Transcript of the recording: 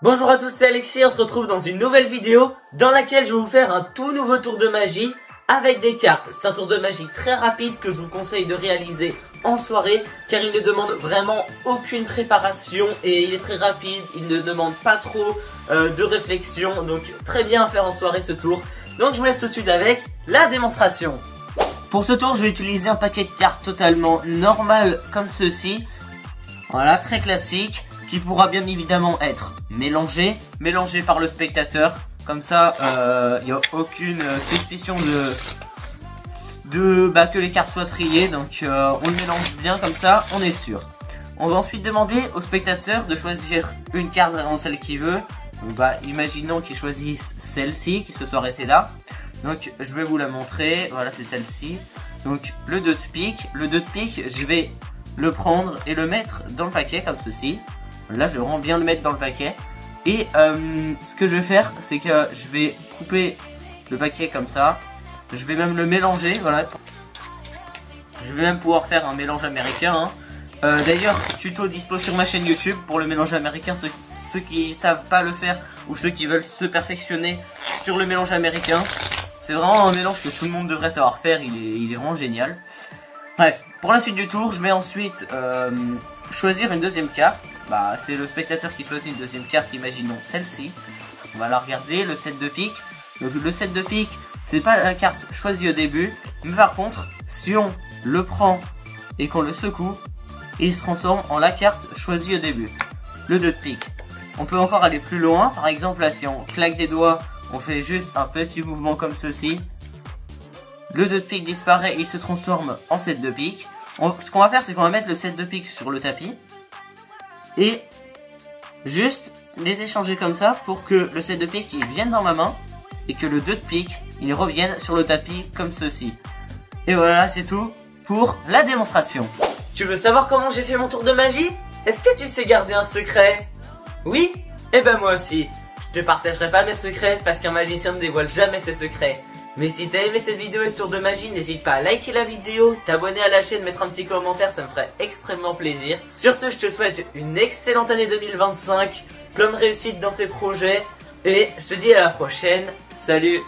Bonjour à tous, c'est Alexis, on se retrouve dans une nouvelle vidéo dans laquelle je vais vous faire un tout nouveau tour de magie avec des cartes. C'est un tour de magie très rapide que je vous conseille de réaliser en soirée car il ne demande vraiment aucune préparation et il est très rapide, il ne demande pas trop de réflexion, donc très bien à faire en soirée ce tour. Donc je vous laisse tout de suite avec la démonstration. Pour ce tour, je vais utiliser un paquet de cartes totalement normal comme ceci. Voilà, très classique, qui pourra bien évidemment être mélangé par le spectateur. Comme ça, il n'y a aucune suspicion que les cartes soient triées. Donc on le mélange bien comme ça, on est sûr. On va ensuite demander au spectateur de choisir une carte avant celle qu'il veut. Donc, imaginons qu'il choisisse celle-ci, qui se soit arrêtée là. Donc je vais vous la montrer, voilà c'est celle-ci. Donc le 2 de pique, je vais le prendre et le mettre dans le paquet comme ceci. Là je vais vraiment bien le mettre dans le paquet. Et ce que je vais faire, c'est que je vais couper le paquet comme ça. Je vais même le mélanger, voilà. Je vais même pouvoir faire un mélange américain, hein. D'ailleurs, tuto dispo sur ma chaîne YouTube pour le mélange américain, ceux qui savent pas le faire ou ceux qui veulent se perfectionner sur le mélange américain. C'est vraiment un mélange que tout le monde devrait savoir faire, il est vraiment génial. Bref, pour la suite du tour, je vais ensuite choisir une deuxième carte. C'est le spectateur qui choisit une deuxième carte, imaginons celle-ci. On va la regarder, le 7 de pique. Donc le 7 de pique, c'est pas la carte choisie au début, mais par contre, si on le prend et qu'on le secoue, il se transforme en la carte choisie au début. Le 2 de pique. On peut encore aller plus loin, par exemple là si on claque des doigts, on fait juste un petit mouvement comme ceci. Le 2 de pique disparaît et il se transforme en 7 de pique. Ce qu'on va faire, c'est qu'on va mettre le 7 de pique sur le tapis. Et juste les échanger comme ça pour que le 7 de pique il vienne dans ma main. Et que le 2 de pique il revienne sur le tapis comme ceci. Et voilà, c'est tout pour la démonstration. Tu veux savoir comment j'ai fait mon tour de magie? Est-ce que tu sais garder un secret? Oui? Eh ben moi aussi. Je te partagerai pas mes secrets parce qu'un magicien ne dévoile jamais ses secrets. Mais si t'as aimé cette vidéo et ce tour de magie, n'hésite pas à liker la vidéo, t'abonner à la chaîne, mettre un petit commentaire, ça me ferait extrêmement plaisir. Sur ce, je te souhaite une excellente année 2025, plein de réussite dans tes projets, et je te dis à la prochaine, salut!